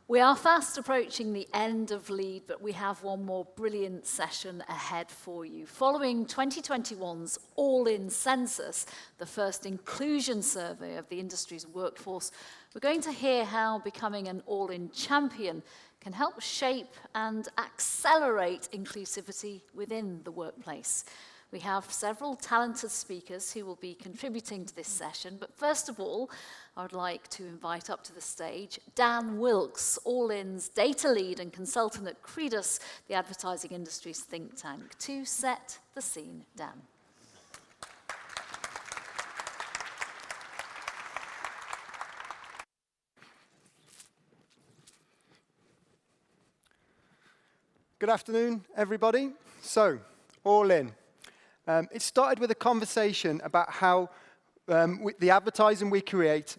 We are fast approaching the end of LEAD, but we have one more brilliant session ahead for you. Following 2021's All In Census, the first inclusion survey of the industry's workforce, we're going to hear how becoming an all-in champion can help shape and accelerate inclusivity within the workplace. We have several talented speakers who will be contributing to this session, but first of all, I would like to invite up to the stage Dan Wilks, All In's data lead and consultant at Credos, the advertising industry's think tank, to set the scene. Dan. Good afternoon, everybody. So, All In. It started with a conversation about how the advertising we create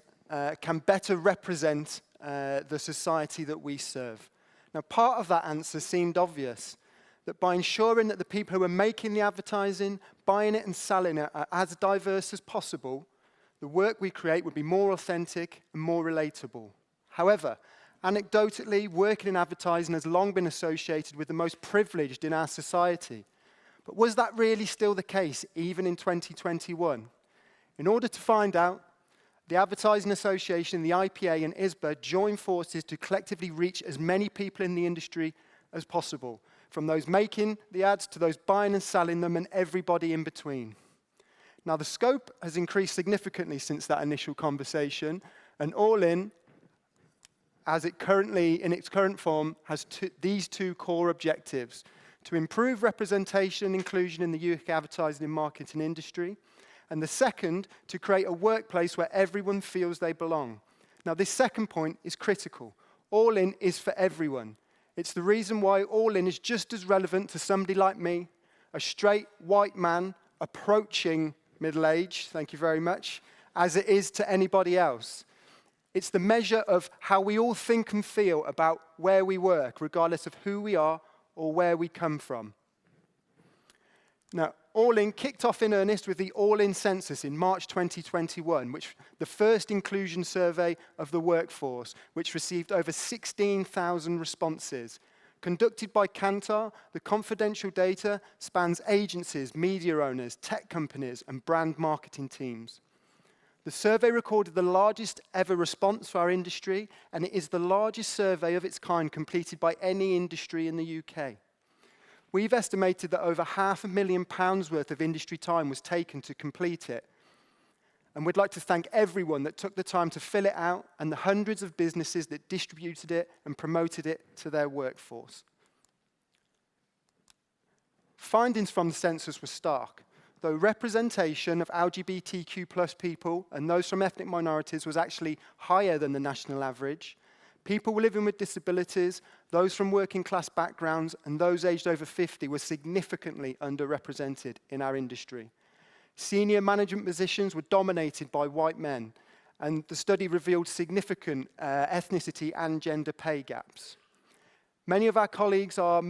can better represent the society that we serve. Now, part of that answer seemed obvious, that by ensuring that the people who are making the advertising, buying it and selling it are as diverse as possible, the work we create would be more authentic and more relatable. However, anecdotally, working in advertising has long been associated with the most privileged in our society. But was that really still the case, even in 2021? In order to find out, the Advertising Association, the IPA, and ISBA joined forces to collectively reach as many people in the industry as possible, from those making the ads to those buying and selling them and everybody in between. Now, the scope has increased significantly since that initial conversation, and All In, as it currently, in its current form, has these two core objectives: to improve representation and inclusion in the UK advertising and marketing industry, and the second, to create a workplace where everyone feels they belong. Now, this second point is critical. All In is for everyone. It's the reason why All In is just as relevant to somebody like me, a straight white man approaching middle age, thank you very much, as it is to anybody else. It's the measure of how we all think and feel about where we work, regardless of who we are or where we come from. Now, All In kicked off in earnest with the All In Census in March 2021, which the first inclusion survey of the workforce, which received over 16,000 responses. Conducted by Kantar, the confidential data spans agencies, media owners, tech companies, and brand marketing teams. The survey recorded the largest ever response for our industry, and it is the largest survey of its kind completed by any industry in the UK. We've estimated that over £500,000 worth of industry time was taken to complete it. And we'd like to thank everyone that took the time to fill it out and the hundreds of businesses that distributed it and promoted it to their workforce. Findings from the census were stark. Though representation of LGBTQ+ people and those from ethnic minorities was actually higher than the national average, people living with disabilities, those from working class backgrounds, and those aged over 50 were significantly underrepresented in our industry. Senior management positions were dominated by white men, and the study revealed significant ethnicity and gender pay gaps. Many of our colleagues are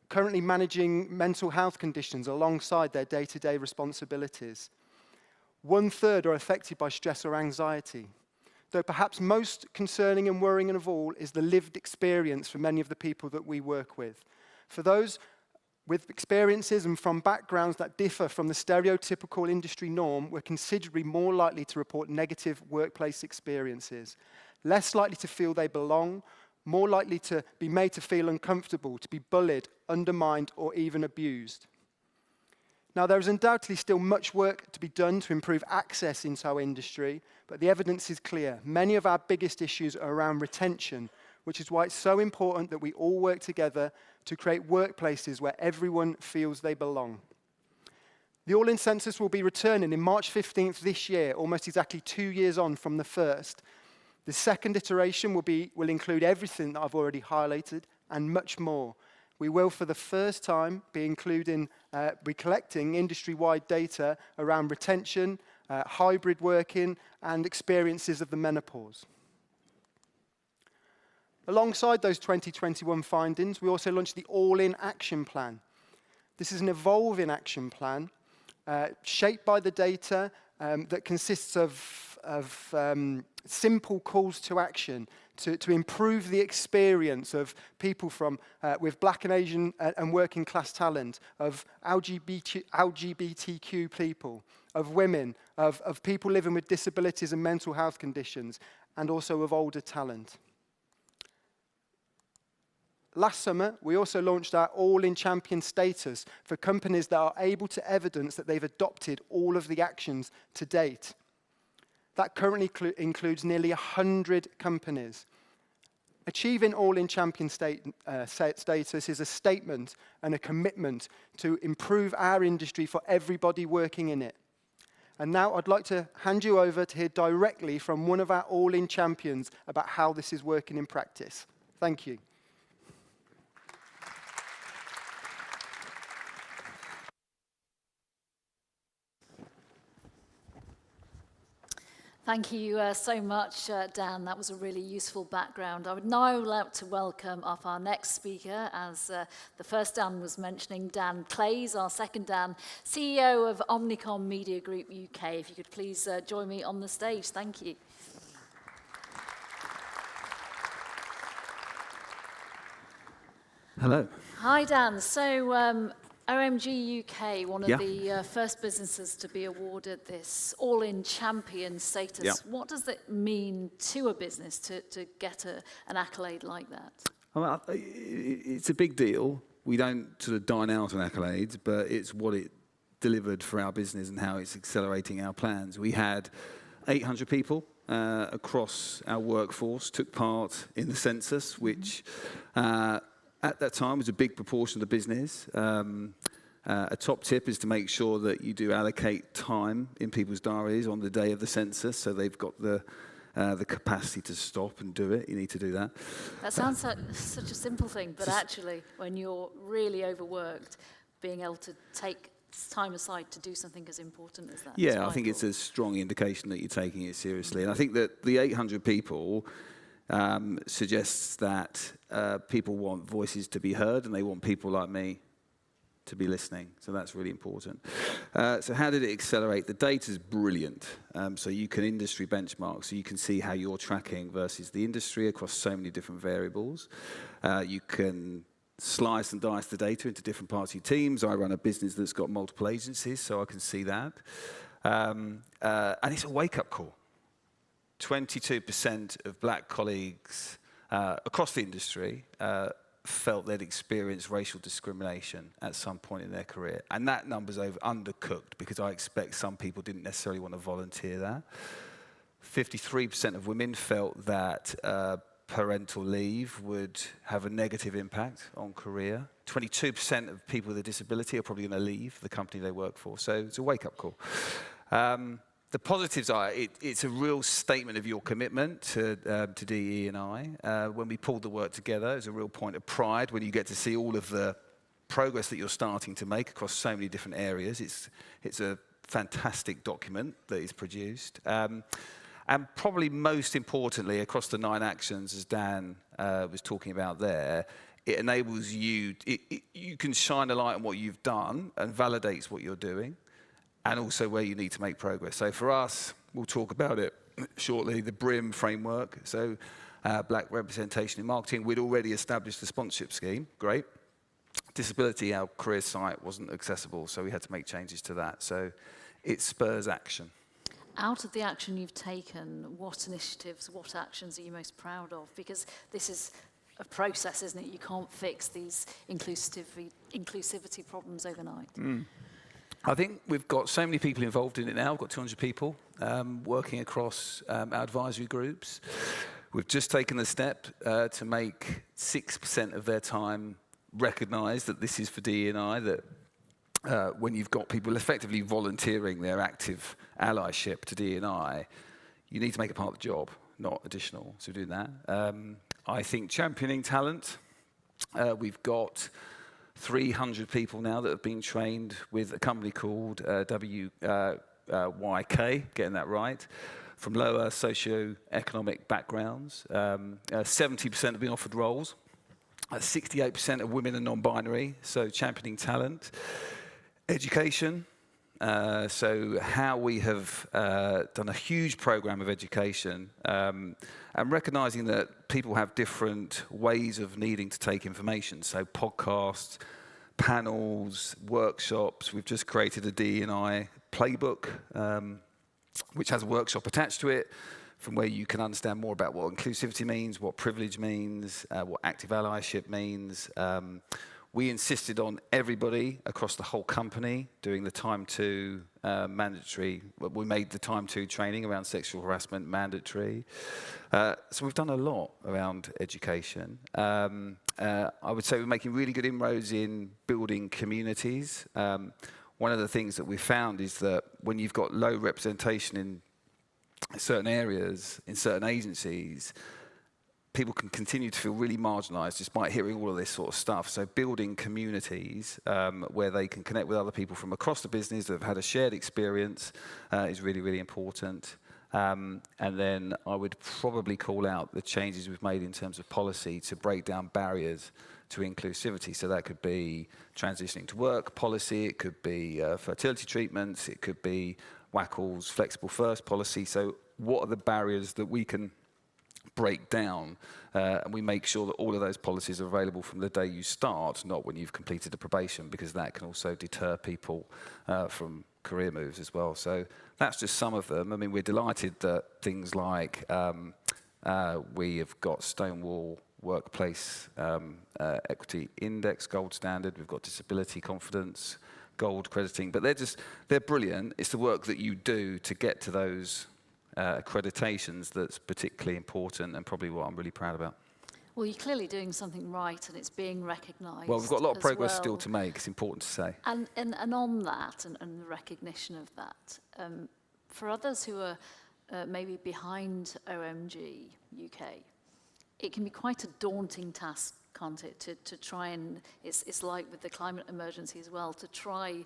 currently managing mental health conditions alongside their day-to-day responsibilities. 1/3 are affected by stress or anxiety, though perhaps most concerning and worrying of all is the lived experience for many of the people that we work with. For those with experiences and from backgrounds that differ from the stereotypical industry norm, we're considerably more likely to report negative workplace experiences, less likely to feel they belong, more likely to be made to feel uncomfortable, to be bullied, undermined, or even abused. Now, there is undoubtedly still much work to be done to improve access into our industry, but the evidence is clear. Many of our biggest issues are around retention, which is why it's so important that we all work together to create workplaces where everyone feels they belong. The All In Census will be returning in March 15th this year, almost exactly 2 years on from the first. The second iteration will include everything that I've already highlighted and much more. We will, for the first time, be collecting industry-wide data around retention, hybrid working, and experiences of the menopause. Alongside those 2021 findings, we also launched the All In Action Plan. This is an evolving action plan shaped by the data that consists of simple calls to action to improve the experience of people with Black and Asian and working class talent, of LGBTQ people, of women, of people living with disabilities and mental health conditions, and also of older talent. Last summer, we also launched our All In Champion status for companies that are able to evidence that they've adopted all of the actions to date. That currently includes nearly 100 companies. Achieving All In Champion status is a statement and a commitment to improve our industry for everybody working in it. And now I'd like to hand you over to hear directly from one of our All In champions about how this is working in practice. Thank you. Thank you so much, Dan. That was a really useful background. I would now like to welcome up our next speaker. As the first Dan was mentioning, Dan Clays, our second Dan, CEO of Omnicom Media Group UK. If you could please join me on the stage. Thank you. Hello. Hi, Dan. So OMG UK, one of the first businesses to be awarded this all-in champion status. Yeah. What does it mean to a business to get an accolade like that? Well, it's a big deal. We don't sort of dine out on accolades, but it's what it delivered for our business and how it's accelerating our plans. We had 800 people across our workforce took part in the census, which at that time was a big proportion of the business. A top tip is to make sure that you do allocate time in people's diaries on the day of the census, so they've got the capacity to stop and do it. You need to do that. That sounds like such a simple thing, but actually, when you're really overworked, being able to take time aside to do something as important as that. Yeah, I think it's a strong indication that you're taking it seriously. And I think that the 800 people suggests that people want voices to be heard, and they want people like me to be listening. So that's really important. So how did it accelerate? The data's brilliant. So you can industry benchmark, so you can see how you're tracking versus the industry across so many different variables. You can slice and dice the data into different parts of your teams. I run a business that's got multiple agencies, so I can see that. And it's a wake-up call. 22% of black colleagues across the industry felt they'd experienced racial discrimination at some point in their career. And that number's undercooked because I expect some people didn't necessarily want to volunteer that. 53% of women felt that parental leave would have a negative impact on career. 22% of people with a disability are probably going to leave the company they work for. So it's a wake-up call. The positives are it's a real statement of your commitment to DE&I. When we pulled the work together, it's a real point of pride when you get to see all of the progress that you're starting to make across so many different areas. It's a fantastic document that is produced. And probably most importantly, across the 9 actions, as Dan was talking about there, it enables you, you can shine a light on what you've done and validates what you're doing, and also where you need to make progress. So for us, we'll talk about it shortly, the BRiM framework. So black representation in marketing, we'd already established a sponsorship scheme, great. Disability, our career site wasn't accessible, so we had to make changes to that. So it spurs action. Out of the action you've taken, what initiatives, what actions are you most proud of? Because this is a process, isn't it? You can't fix these inclusivity problems overnight. I think we've got so many people involved in it now. We've got 200 people working across our advisory groups. We've just taken the step to make 6% of their time recognise that this is for DE&I, that when you've got people effectively volunteering their active allyship to DE&I, you need to make it part of the job, not additional. So we're doing that. I think championing talent, we've got 300 people now that have been trained with a company called WYK, getting that right, from lower socio-economic backgrounds. 70% have been offered roles. 68% of women are non-binary, so championing talent. Education, So how we have done a huge program of education and recognizing that people have different ways of needing to take information. So podcasts, panels, workshops. We've just created a DE&I playbook, which has a workshop attached to it, from where you can understand more about what inclusivity means, what privilege means, what active allyship means. We insisted on everybody across the whole company doing the Time 2 mandatory. We made the Time 2 training around sexual harassment mandatory. So we've done a lot around education. I would say we're making really good inroads in building communities. One of the things that we found is that when you've got low representation in certain areas, in certain agencies, people can continue to feel really marginalised despite hearing all of this sort of stuff. So building communities where they can connect with other people from across the business that have had a shared experience is really, really important. And then I would probably call out the changes we've made in terms of policy to break down barriers to inclusivity. So that could be transitioning to work policy, it could be fertility treatments, it could be WACL's flexible first policy. So what are the barriers that we can break down, and we make sure that all of those policies are available from the day you start, not when you've completed a probation, because that can also deter people from career moves as well. So that's just some of them. I mean, we're delighted that things like we have got Stonewall Workplace Equity Index Gold Standard, we've got Disability Confidence Gold crediting, but they're brilliant. It's the work that you do to get to those accreditations that's particularly important and probably what I'm really proud about. Well, you're clearly doing something right and it's being recognised. Well, we've got a lot of progress well. still to make, it's important to say. And on that and the recognition of that, for others who are maybe behind OMG UK, it can be quite a daunting task, can't it, to try and, it's like with the climate emergency as well, to try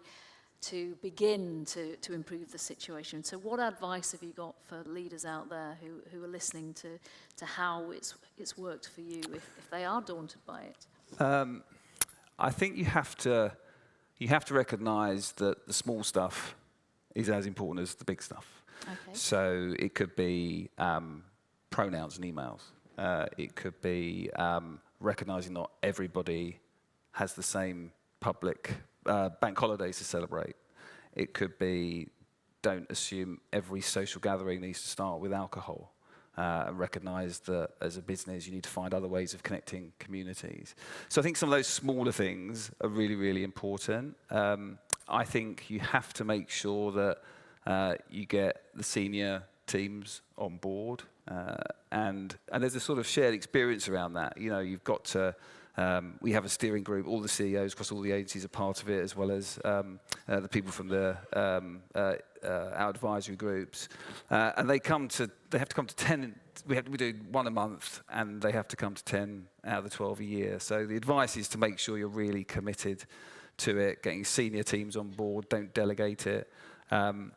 to begin to improve the situation. So what advice have you got for leaders out there who are listening to how it's worked for you if they are daunted by it? I think you have to recognise that the small stuff is as important as the big stuff. Okay. So it could be pronouns and emails. It could be recognising not everybody has the same public bank holidays to celebrate. It could be don't assume every social gathering needs to start with alcohol. And recognise that as a business you need to find other ways of connecting communities. So I think some of those smaller things are really, really important. I think you have to make sure that you get the senior teams on board. And there's a sort of shared experience around that. You know, you've got to, we have a steering group, all the CEOs across all the agencies are part of it, as well as the people from our advisory groups. And they have to come to 10, we do one a month, and they have to come to 10 out of the 12 a year. So the advice is to make sure you're really committed to it, getting senior teams on board, don't delegate it. And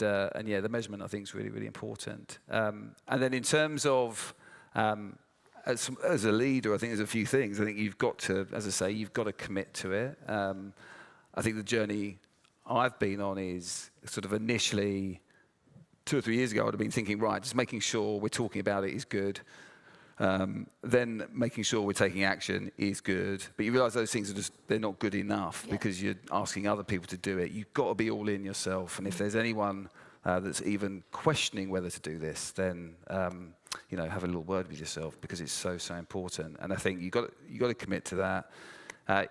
yeah, the measurement I think is really, really important. And then in terms of, as a leader, I think there's a few things. I think you've got to, as I say, you've got to commit to it. I think the journey I've been on is sort of initially 2 or 3 years ago, I'd have been thinking, right, just making sure we're talking about it is good. Then making sure we're taking action is good. But you realise those things are they're not good enough because you're asking other people to do it. You've got to be all in yourself. And if there's anyone that's even questioning whether to do this, then have a little word with yourself, because it's so, so important. And I think you've got to commit to that.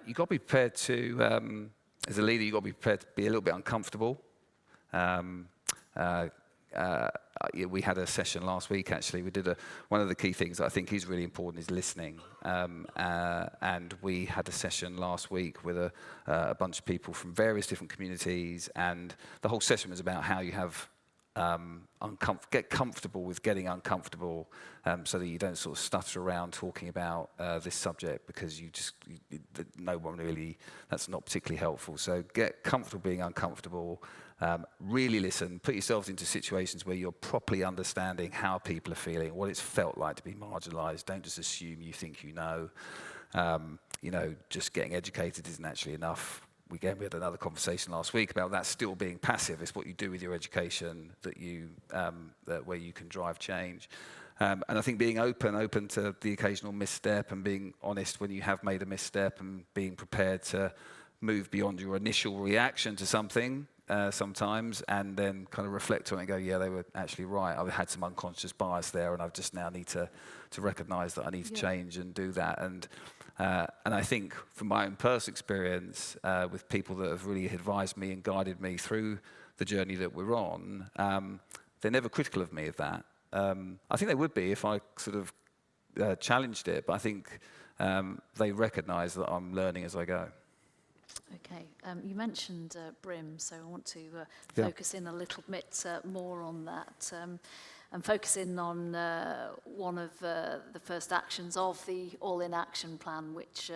You've got to be prepared to, as a leader, you've got to be prepared to be a little bit uncomfortable. We had a session last week, actually. We did one of the key things that I think is really important is listening. And we had a session last week with a bunch of people from various different communities, and the whole session was about how you have get comfortable with getting uncomfortable, so that you don't sort of stutter around talking about this subject, because no one really, that's not particularly helpful. So get comfortable being uncomfortable. Really listen, put yourselves into situations where you're properly understanding how people are feeling, what it's felt like to be marginalised. Don't just assume you think you know. Just getting educated isn't actually enough. we had another conversation last week about that still being passive. It's what you do with your education where you can drive change. And I think being open to the occasional misstep and being honest when you have made a misstep and being prepared to move beyond your initial reaction to something sometimes and then kind of reflect on it and go, yeah, they were actually right. I've had some unconscious bias there and I just now need to recognize that I need to change and do that. And I think from my own personal experience with people that have really advised me and guided me through the journey that we're on, they're never critical of me of that. I think they would be if I sort of challenged it, but I think they recognise that I'm learning as I go. Okay, you mentioned BRiM, so I want to focus in a little bit more on that and focus in on one of the first actions of the All In Action plan, which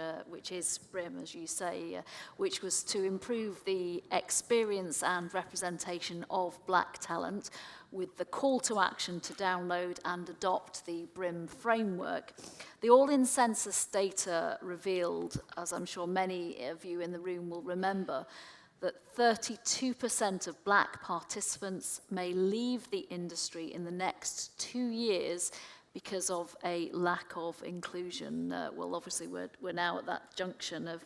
is BRiM, as you say, which was to improve the experience and representation of black talent with the call to action to download and adopt the BRiM framework. The All In Census data revealed, as I'm sure many of you in the room will remember, that 32% of black participants may leave the industry in the next 2 years because of a lack of inclusion. Well, obviously, we're now at that junction of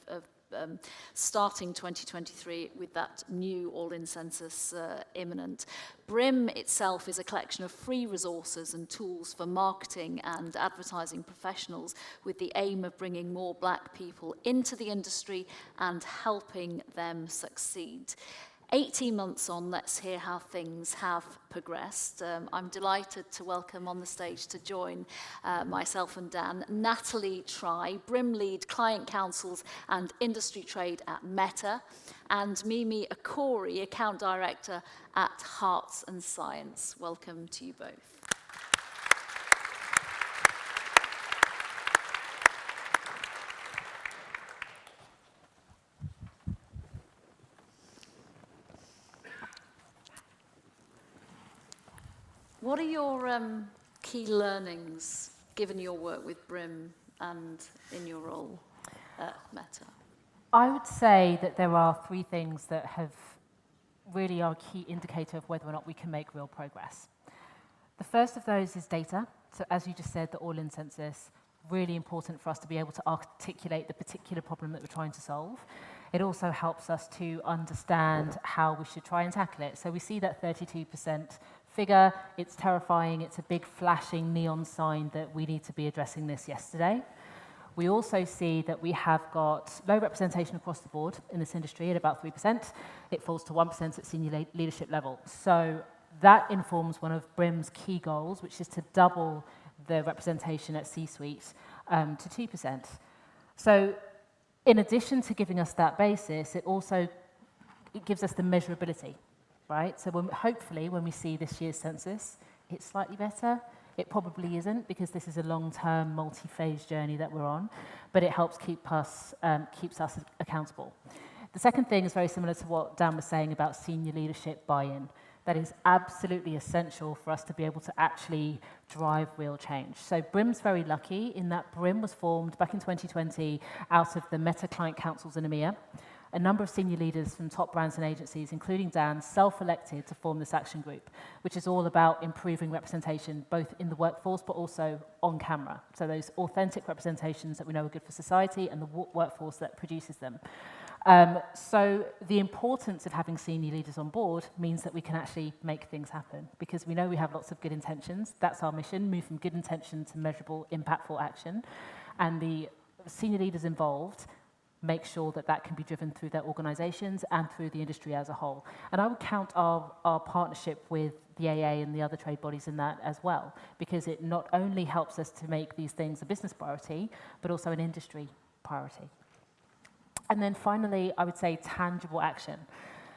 starting 2023 with that new All In Census imminent. BRiM itself is a collection of free resources and tools for marketing and advertising professionals with the aim of bringing more black people into the industry and helping them succeed. 18 months on, let's hear how things have progressed. I'm delighted to welcome on the stage to join myself and Dan, Natalie Trye, BRiM Lead Client Counsels and Industry Trade at Meta, and Mimi Okorie, Account Director at Hearts and Science. Welcome to you both. What are your key learnings, given your work with BRiM and in your role at Meta? I would say that there are 3 things that have really are a key indicator of whether or not we can make real progress. The first of those is data. So as you just said, the All In Census, really important for us to be able to articulate the particular problem that we're trying to solve. It also helps us to understand how we should try and tackle it. So we see that 32% figure. It's terrifying. It's a big flashing neon sign that we need to be addressing this yesterday. We also see that we have got low representation across the board in this industry at about 3%. It falls to 1% at senior leadership level. So that informs one of BRiM's key goals, which is to double the representation at C-suite to 2%. So in addition to giving us that basis, it gives us the measurability. Right? So hopefully when we see this year's census, it's slightly better. It probably isn't because this is a long-term, multi-phase journey that we're on, but it helps keeps us accountable. The second thing is very similar to what Dan was saying about senior leadership buy-in. That is absolutely essential for us to be able to actually drive real change. So BRiM's very lucky in that BRiM was formed back in 2020 out of the Meta Client Councils in EMEA. A number of senior leaders from top brands and agencies, including Dan, self-elected to form this action group, which is all about improving representation, both in the workforce, but also on camera. So those authentic representations that we know are good for society and the workforce that produces them. So the importance of having senior leaders on board means that we can actually make things happen, because we know we have lots of good intentions. That's our mission, move from good intention to measurable, impactful action. And the senior leaders involved make sure that that can be driven through their organizations and through the industry as a whole. And I would count our partnership with the AA and the other trade bodies in that as well, because it not only helps us to make these things a business priority, but also an industry priority. And then finally, I would say tangible action.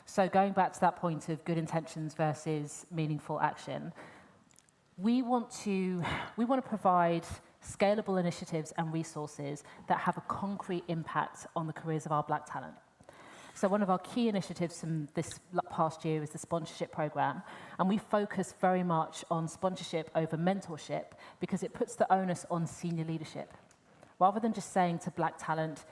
So going back to that point of good intentions versus meaningful action, we want to provide scalable initiatives and resources that have a concrete impact on the careers of our black talent. So one of our key initiatives from this past year is the sponsorship program, and we focus very much on sponsorship over mentorship because it puts the onus on senior leadership. Rather than just saying to black talent,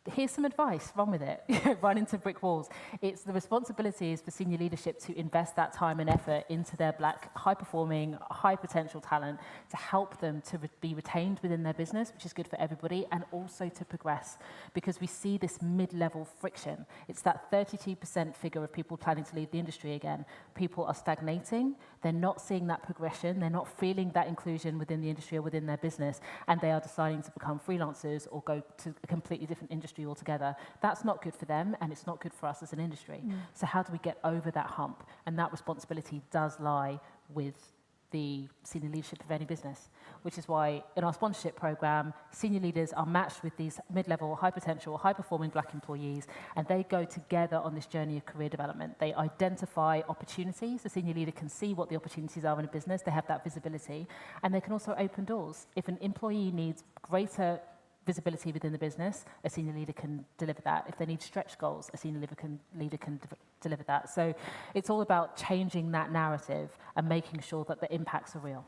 here's some advice, run with it, run into brick walls. It's the responsibility is for senior leadership to invest that time and effort into their black, high-performing, high-potential talent to help them to be retained within their business, which is good for everybody, and also to progress, because we see this mid-level friction. It's that 32% figure of people planning to leave the industry again. People are stagnating, they're not seeing that progression, they're not feeling that inclusion within the industry or within their business, and they are deciding to become freelancers or go to a completely different industry altogether. That's not good for them, and it's not good for us as an industry. So how do we get over that hump? And that responsibility does lie with the senior leadership of any business, which is why in our sponsorship program, senior leaders are matched with these mid-level, high-potential, high-performing black employees, and they go together on this journey of career development. They identify opportunities. The senior leader can see what the opportunities are in a business. They have that visibility, and they can also open doors. If an employee needs greater visibility within the business, a senior leader can deliver that. If they need stretch goals, a senior leader can deliver that. So it's all about changing that narrative and making sure that the impacts are real.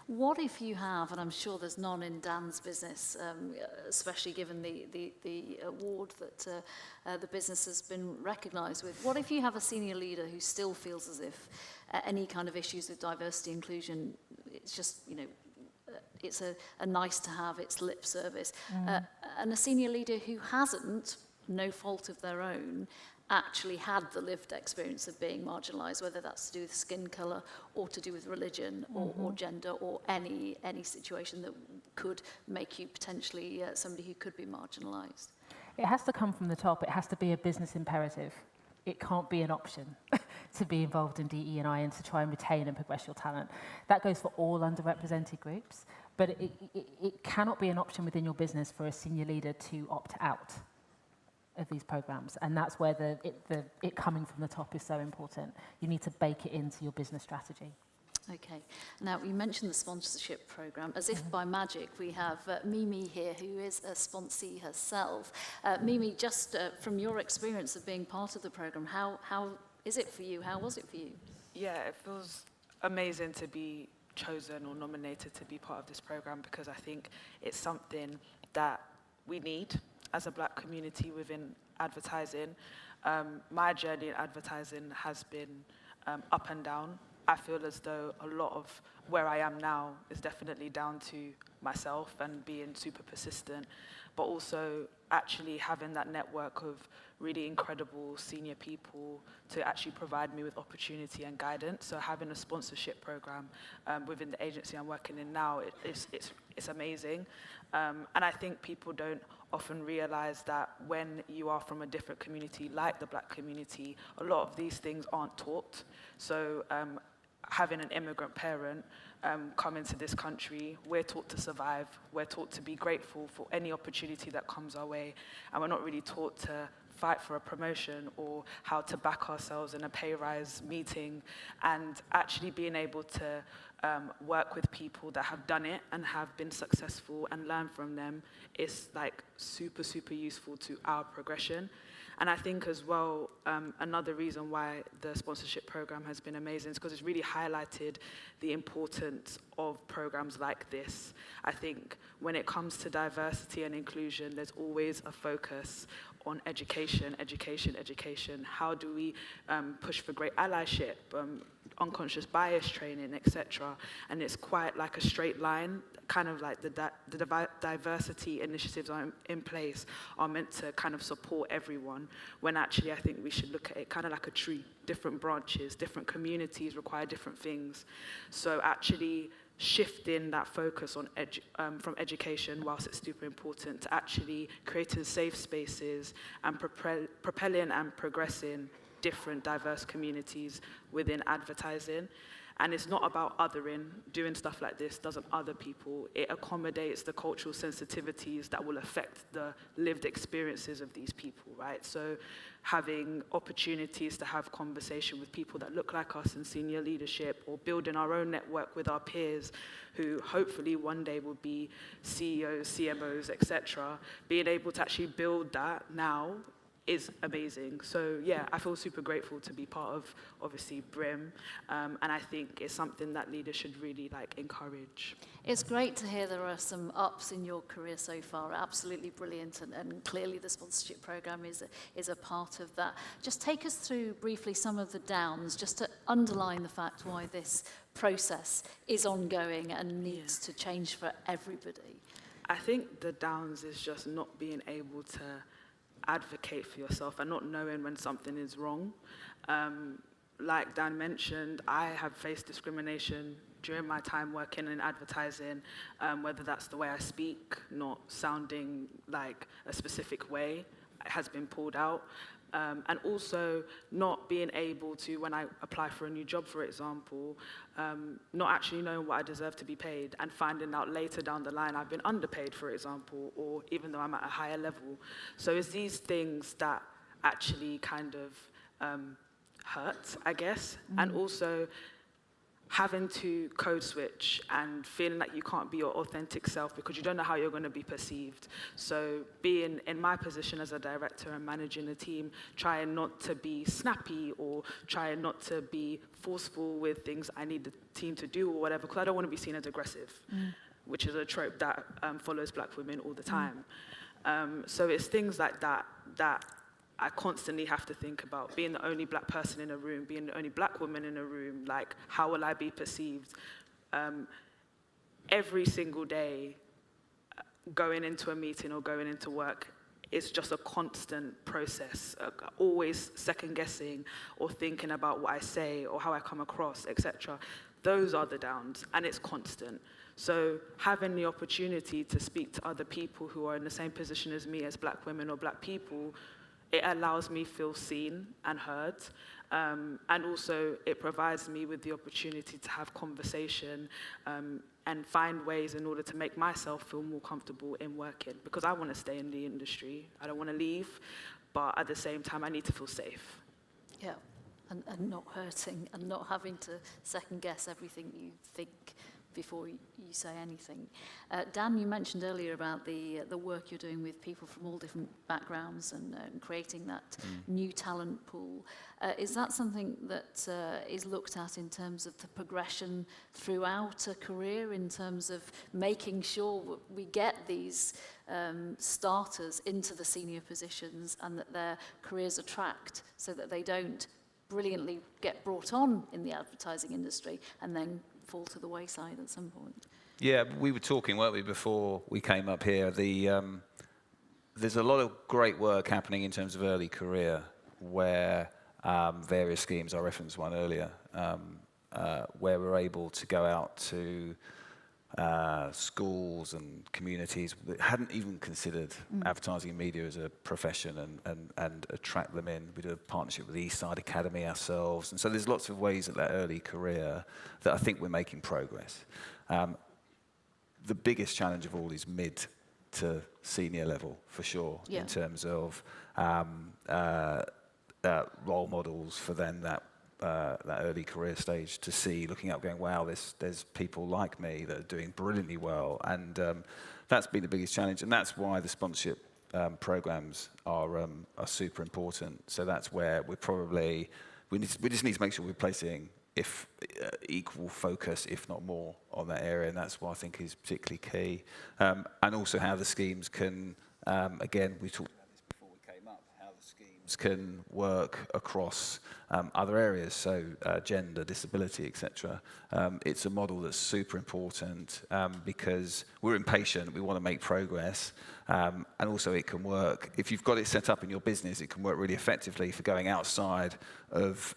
What if you have, and I'm sure there's none in Dan's business, especially given the award that the business has been recognised with, what if you have a senior leader who still feels as if any kind of issues with diversity inclusion, it's just, it's a nice to have, it's lip service. And a senior leader who hasn't, no fault of their own, actually had the lived experience of being marginalised, whether that's to do with skin colour or to do with religion or gender or any situation that could make you potentially somebody who could be marginalised. It has to come from the top. It has to be a business imperative. It can't be an option to be involved in DE&I and to try and retain and progress your talent. That goes for all underrepresented groups, but it cannot be an option within your business for a senior leader to opt out of these programs. And that's where it coming from the top is so important. You need to bake it into your business strategy. Okay. Now, you mentioned the sponsorship program. As if by magic, we have Mimi here, who is a sponsee herself. Mimi, just from your experience of being part of the program, how is it for you? How was it for you? Yeah, it feels amazing to be chosen or nominated to be part of this program, because I think it's something that we need as a black community within advertising. My journey in advertising has been up and down. I feel as though a lot of where I am now is definitely down to myself and being super persistent, but also actually having that network of really incredible senior people to actually provide me with opportunity and guidance. So having a sponsorship program within the agency I'm working in now, it's amazing. And I think people don't often realize that when you are from a different community, like the black community, a lot of these things aren't taught. So having an immigrant parent come into this country, we're taught to survive, we're taught to be grateful for any opportunity that comes our way, and we're not really taught to fight for a promotion or how to back ourselves in a pay rise meeting, and actually being able to work with people that have done it and have been successful and learn from them is like super, super useful to our progression. And I think as well, another reason why the sponsorship program has been amazing is because it's really highlighted the importance of programs like this. I think when it comes to diversity and inclusion, there's always a focus on education, education, education. How do we push for great allyship, unconscious bias training, etc. And it's quite like a straight line, kind of like the diversity initiatives are in place are meant to kind of support everyone, when actually I think we should look at it kind of like a tree, different branches, different communities require different things. So actually shifting that focus on from education, whilst it's super important, to actually creating safe spaces and propelling and progressing different diverse communities within advertising. And it's not about othering. Doing stuff like this doesn't other people. It accommodates the cultural sensitivities that will affect the lived experiences of these people, right? So having opportunities to have conversation with people that look like us in senior leadership, or building our own network with our peers who hopefully one day will be CEOs, CMOs, etc. Being able to actually build that now is amazing. So yeah, I feel super grateful to be part of, obviously, BRiM, and I think it's something that leaders should really like encourage. It's great to hear there are some ups in your career so far, absolutely brilliant, and clearly the sponsorship program is a part of that. Just take us through briefly some of the downs, just to underline the fact why this process is ongoing and needs to change for everybody. I think the downs is just not being able to advocate for yourself and not knowing when something is wrong. Like Dan mentioned, I have faced discrimination during my time working in advertising, whether that's the way I speak, not sounding like a specific way, has been pulled out. And also not being able to, when I apply for a new job, for example, not actually knowing what I deserve to be paid and finding out later down the line I've been underpaid, for example, or even though I'm at a higher level. So it's these things that actually kind of hurt, I guess, and also having to code switch and feeling like you can't be your authentic self because you don't know how you're going to be perceived. So being in my position as a director and managing a team, trying not to be snappy or trying not to be forceful with things I need the team to do or whatever, because I don't want to be seen as aggressive, which is a trope that follows black women all the time. So it's things like that that I constantly have to think about. Being the only black person in a room, being the only black woman in a room, like, how will I be perceived? Every single day, going into a meeting or going into work, it's just a constant process, always second guessing or thinking about what I say or how I come across, etc. Those are the downs, and it's constant. So having the opportunity to speak to other people who are in the same position as me as black women or black people, it allows me feel seen and heard, and also it provides me with the opportunity to have conversation and find ways in order to make myself feel more comfortable in working, because I want to stay in the industry. I don't want to leave, but at the same time, I need to feel safe. Yeah, and not hurting and not having to second guess everything you think before you say anything. Dan, you mentioned earlier about the work you're doing with people from all different backgrounds and creating that new talent pool. Is that something that is looked at in terms of the progression throughout a career, in terms of making sure we get these starters into the senior positions and that their careers are tracked so that they don't brilliantly get brought on in the advertising industry and then fall to the wayside at some point? Yeah, we were talking, weren't we, before we came up here. There's a lot of great work happening in terms of early career where various schemes, I referenced one earlier, where we're able to go out to schools and communities that hadn't even considered advertising and media as a profession and attract them in. We do a partnership with the Eastside Academy ourselves. And so there's lots of ways at that early career that I think we're making progress. The biggest challenge of all is mid to senior level, for sure, in terms of role models for then that early career stage to see, looking up, going, wow, there's people like me that are doing brilliantly well. And that's been the biggest challenge. And that's why the sponsorship programs are super important. So that's where we just need to make sure we're placing equal focus, if not more, on that area. And that's what I think is particularly key. And also how the schemes can, again, we talked about this before we came up, how the schemes can work across other areas, so gender, disability, etc. It's a model that's super important because we're impatient, we want to make progress, and also it can work. If you've got it set up in your business, it can work really effectively for going outside of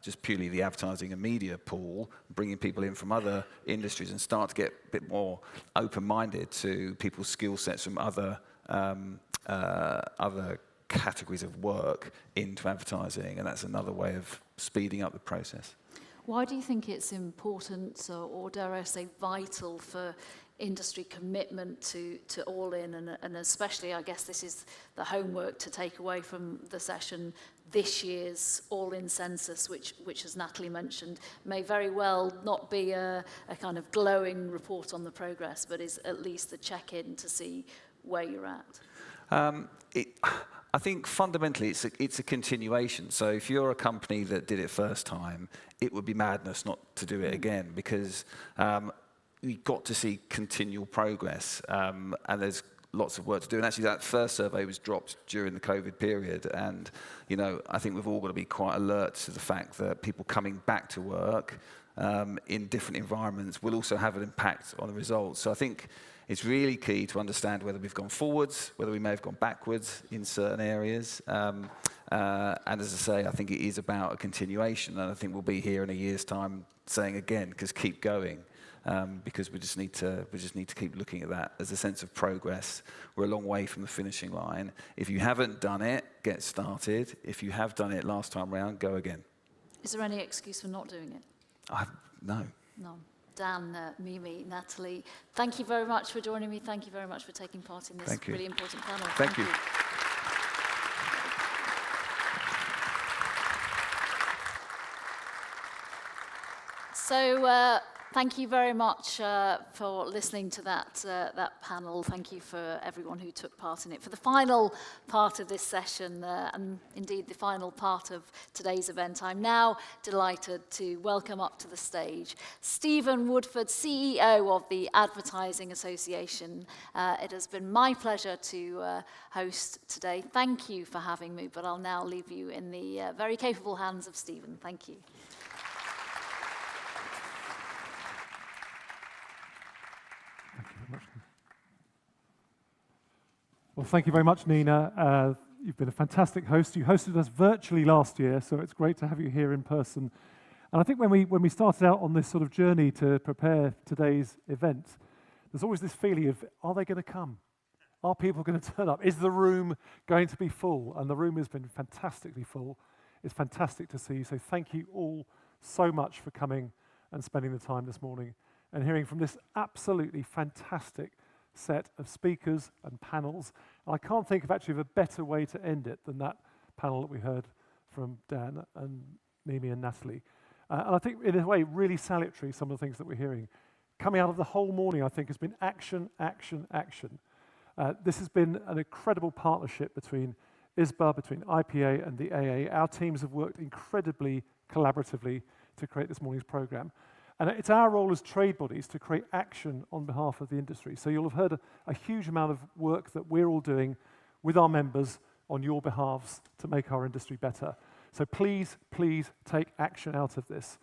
just purely the advertising and media pool, bringing people in from other industries and start to get a bit more open-minded to people's skill sets from other categories of work into advertising, and that's another way of speeding up the process. Why do you think it's important, or dare I say vital, for industry commitment to All In, and especially, I guess this is the homework to take away from the session, this year's All In Census, which as Natalie mentioned, may very well not be a kind of glowing report on the progress, but is at least the check-in to see where you're at? I think fundamentally it's a continuation. So if you're a company that did it first time, it would be madness not to do it again, because we've got to see continual progress, and there's lots of work to do. And actually that first survey was dropped during the COVID period, and I think we've all got to be quite alert to the fact that people coming back to work in different environments will also have an impact on the results. So I think it's really key to understand whether we've gone forwards, whether we may have gone backwards in certain areas. And as I say, I think it is about a continuation. And I think we'll be here in a year's time saying again, because keep going, because we just need to keep looking at that as a sense of progress. We're a long way from the finishing line. If you haven't done it, get started. If you have done it last time round, go again. Is there any excuse for not doing it? No. No. Dan, Mimi, Natalie, thank you very much for joining me. Thank you very much for taking part in this really important panel. Thank you. So thank you very much for listening to that panel. Thank you for everyone who took part in it. For the final part of this session, and indeed the final part of today's event, I'm now delighted to welcome up to the stage Stephen Woodford, CEO of the Advertising Association. It has been my pleasure to host today. Thank you for having me, but I'll now leave you in the very capable hands of Stephen. Thank you. Well, thank you very much, Nina. You've been a fantastic host. You hosted us virtually last year, so it's great to have you here in person. And I think when we started out on this sort of journey to prepare today's event, there's always this feeling of, are they going to come? Are people going to turn up? Is the room going to be full? And the room has been fantastically full. It's fantastic to see you. So thank you all so much for coming and spending the time this morning and hearing from this absolutely fantastic set of speakers and panels. And I can't think of actually a better way to end it than that panel that we heard from Dan and Mimi and Natalie. And I think in a way really salutary, some of the things that we're hearing. Coming out of the whole morning, I think, has been action, action, action. This has been an incredible partnership between ISBA, between IPA and the AA. Our teams have worked incredibly collaboratively to create this morning's programme. And it's our role as trade bodies to create action on behalf of the industry. So you'll have heard a huge amount of work that we're all doing with our members on your behalves to make our industry better. So please, please take action out of this.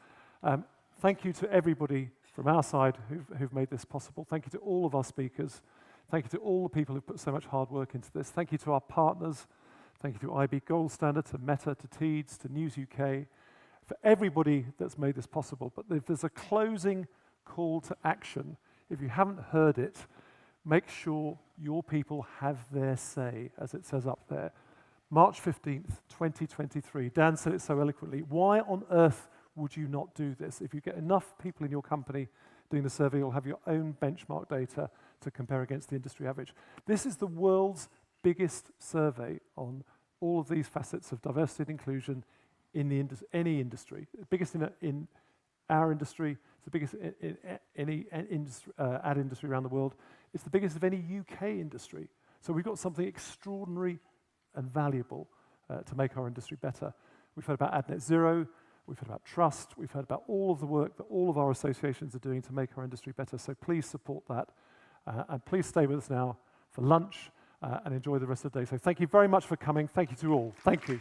Thank you to everybody from our side who've made this possible. Thank you to all of our speakers. Thank you to all the people who've put so much hard work into this. Thank you to our partners. Thank you to IB Gold Standard, to Meta, to Teeds, to News UK, for everybody that's made this possible. But if there's a closing call to action, if you haven't heard it, make sure your people have their say, as it says up there. March 15th, 2023. Dan said it so eloquently. Why on earth would you not do this? If you get enough people in your company doing the survey, you'll have your own benchmark data to compare against the industry average. This is the world's biggest survey on all of these facets of diversity and inclusion in any industry. The biggest in our industry, it's the biggest in any industry, ad industry around the world. It's the biggest of any UK industry. So we've got something extraordinary and valuable to make our industry better. We've heard about AdNet Zero, we've heard about trust, we've heard about all of the work that all of our associations are doing to make our industry better. So please support that. And please stay with us now for lunch and enjoy the rest of the day. So thank you very much for coming. Thank you to all. Thank you.